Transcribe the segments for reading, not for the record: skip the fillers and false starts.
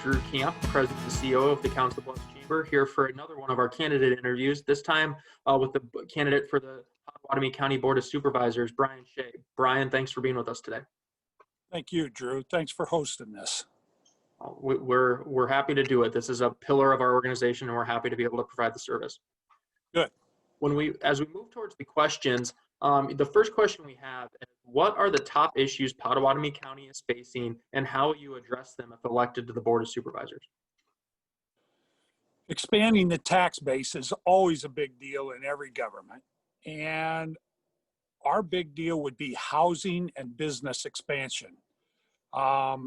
Drew Camp, President and CEO of the Council Bluffs Chamber, here for another one of our candidate interviews, this time with the candidate for the Pottawatomie County Board of Supervisors, Brian Shea. Brian, thanks for being with us today. Thank you, Drew. Thanks for hosting this. We're happy to do it. This is a pillar of our organization, and we're happy to be able to provide the service. Good. As we move towards the questions, the first question we have is, what are the top issues Pottawatomie County is facing, and how will you address them if elected to the Board of Supervisors? Expanding the tax base is always a big deal in every government. And our big deal would be housing and business expansion. Our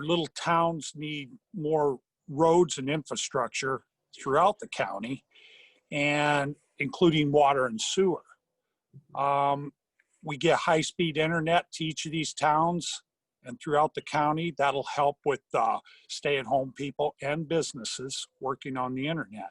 little towns need more roads and infrastructure throughout the county, and including water and sewer. We get high-speed internet to each of these towns and throughout the county. That'll help with stay-at-home people and businesses working on the internet.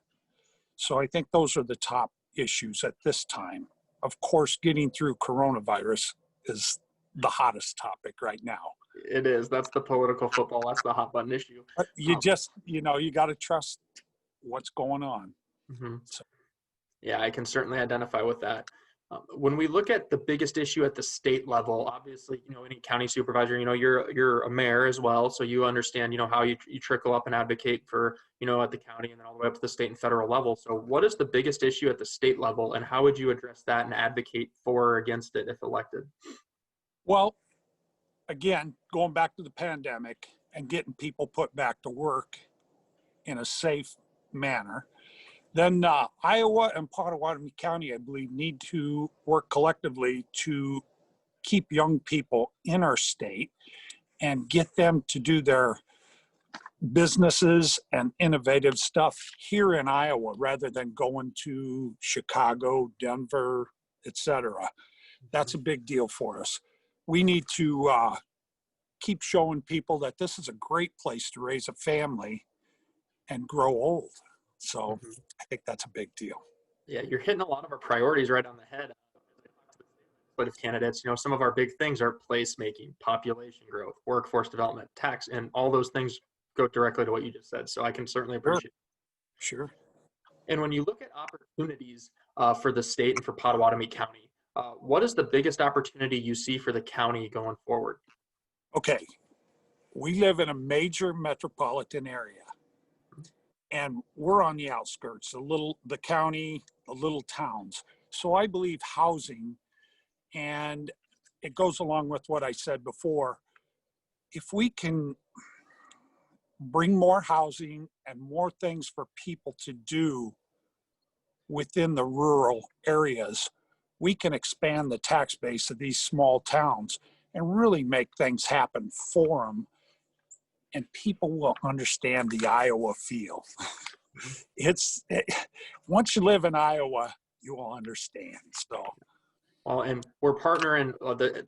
So I think those are the top issues at this time. Of course, getting through coronavirus is the hottest topic right now. It is. That's the political football. That's the hot button issue. You got to trust what's going on. Mm-hmm. So. Yeah, I can certainly identify with that. When we look at the biggest issue at the state level, obviously, any county supervisor, you're a mayor as well. So you understand, how you trickle up and advocate for, at the county and then all the way up to the state and federal level. So what is the biggest issue at the state level, and how would you address that and advocate for or against it if elected? Well, again, going back to the pandemic and getting people put back to work in a safe manner. Then Iowa and Pottawatomie County, I believe, need to work collectively to keep young people in our state and get them to do their businesses and innovative stuff here in Iowa rather than going to Chicago, Denver, etc. That's a big deal for us. We need to keep showing people that this is a great place to raise a family and grow old. So I think that's a big deal. Yeah, you're hitting a lot of our priorities right on the head. But if candidates, some of our big things are placemaking, population growth, workforce development, tax, and all those things go directly to what you just said. So I can certainly appreciate it. Sure. And when you look at opportunities for the state and for Pottawatomie County, what is the biggest opportunity you see for the county going forward? Okay. We live in a major metropolitan area. And we're on the outskirts, the county, the little towns. So I believe housing, and it goes along with what I said before, if we can bring more housing and more things for people to do within the rural areas, we can expand the tax base of these small towns and really make things happen for them. And people will understand the Iowa feel. Once you live in Iowa, you will understand. So, well, and we're partnering.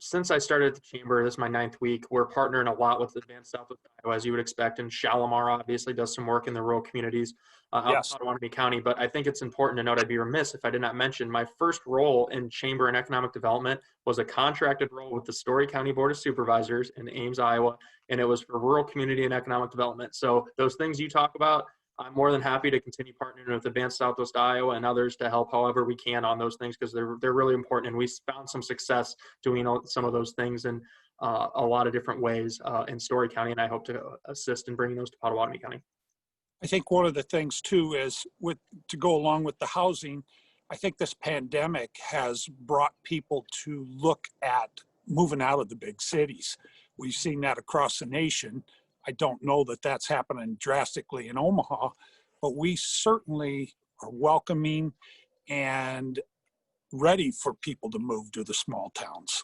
Since I started at the chamber, this is my 9th week. We're partnering a lot with Advanced Southwest Iowa, as you would expect, and Shalimar obviously does some work in the rural communities out in Pottawatomie County. But I think it's important to note, I'd be remiss if I did not mention my first role in chamber and economic development was a contracted role with the Story County Board of Supervisors in Ames, Iowa. And it was for rural community and economic development. So those things you talk about, I'm more than happy to continue partnering with Advanced Southwest Iowa and others to help however we can on those things, because they're really important. And we found some success doing some of those things in a lot of different ways in Story County, and I hope to assist in bringing those to Pottawatomie County. I think one of the things too is to go along with the housing, I think this pandemic has brought people to look at moving out of the big cities. We've seen that across the nation. I don't know that that's happening drastically in Omaha, but we certainly are welcoming and ready for people to move to the small towns.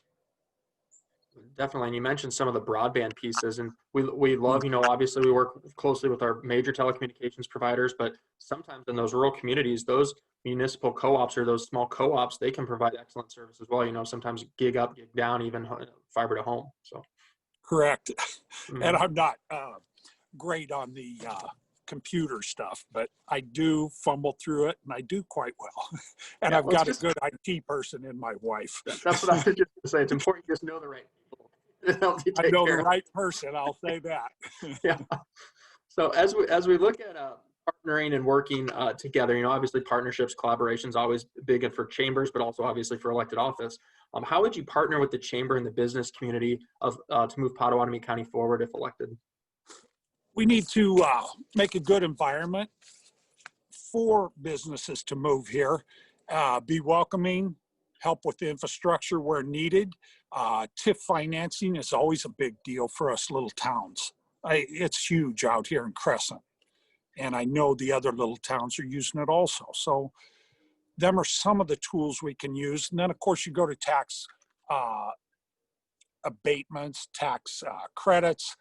Definitely. And you mentioned some of the broadband pieces, and we love, obviously we work closely with our major telecommunications providers, but sometimes in those rural communities, those municipal co-ops or those small co-ops, they can provide excellent service as well. Sometimes gig up, gig down, even fiber to home. So. Correct. And I'm not great on the computer stuff, but I do fumble through it, and I do quite well. And I've got a good IT person in my wife. That's what I was just going to say. It's important you just know the right people. I know the right person, I'll say that. Yeah. So as we look at partnering and working together, obviously partnerships, collaborations, always big and for chambers, but also obviously for elected office. How would you partner with the chamber and the business community to move Potawatomi County forward if elected? We need to make a good environment for businesses to move here, be welcoming, help with the infrastructure where needed. TIF financing is always a big deal for us little towns. It's huge out here in Crescent, and I know the other little towns are using it also. So them are some of the tools we can use. And then of course you go to tax abatements, tax credits,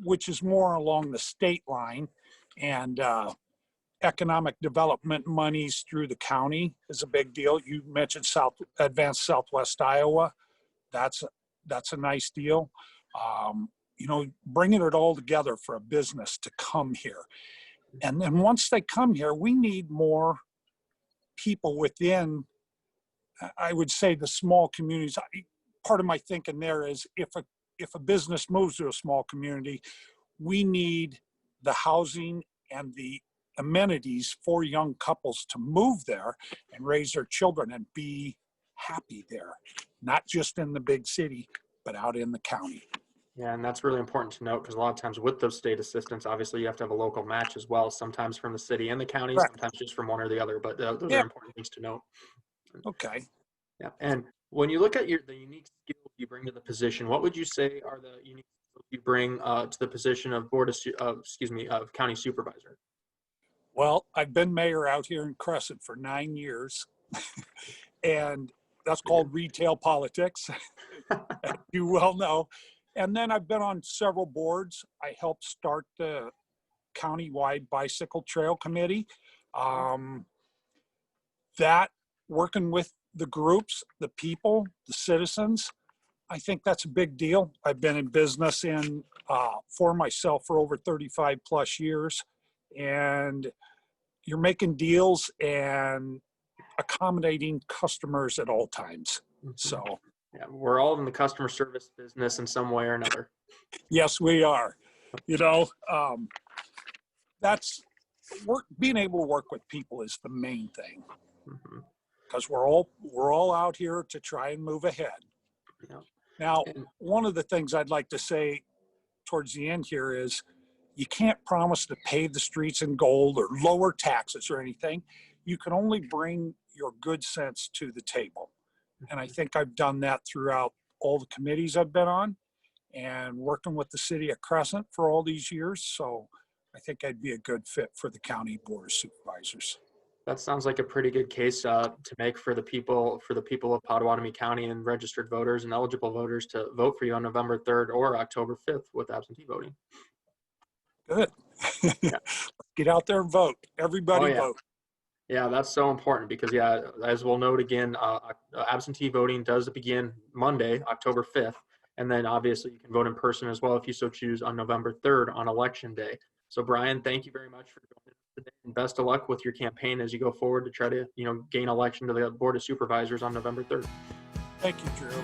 which is more along the state line, and economic development monies through the county is a big deal. You mentioned Advanced Southwest Iowa. That's a nice deal. Bringing it all together for a business to come here. And then once they come here, we need more people within, I would say, the small communities. Part of my thinking there is if a business moves to a small community, we need the housing and the amenities for young couples to move there and raise their children and be happy there, not just in the big city, but out in the county. Yeah, and that's really important to note because a lot of times with those state assistance, obviously you have to have a local match as well, sometimes from the city and the county, Right. sometimes just from one or the other, but those Yeah. are important things to note. Okay. Yeah, and when you look at the unique skills you bring to the position, what would you say are the unique skills you bring to the position of of county supervisor? Well, I've been mayor out here in Crescent for 9 years, and that's called retail politics, as you well know. And then I've been on several boards. I helped start the countywide bicycle trail committee. That working with the groups, the people, the citizens, I think that's a big deal. I've been in business for myself for over 35 plus years, and you're making deals and accommodating customers at all times. Mm-hmm. So yeah, we're all in the customer service business in some way or another. Yes, we are. That's being able to work with people is the main thing, because we're all out here to try and move ahead. Yeah. Now, one of the things I'd like to say towards the end here is you can't promise to pave the streets in gold or lower taxes or anything. You can only bring your good sense to the table. And I think I've done that throughout all the committees I've been on and working with the city of Crescent for all these years. So I think I'd be a good fit for the county board of supervisors. That sounds like a pretty good case to make for the people of Potawatomi County and registered voters and eligible voters to vote for you on November 3rd or October 5th with absentee voting. Good. Yeah. Get out there and vote. Everybody vote. Yeah, that's so important because, as we'll note again, absentee voting does begin Monday, October 5th. And then obviously you can vote in person as well if you so choose on November 3rd on Election Day. So Brian, thank you very much for joining us today, and best of luck with your campaign as you go forward to try to, gain election to the Board of Supervisors on November 3rd. Thank you, Drew.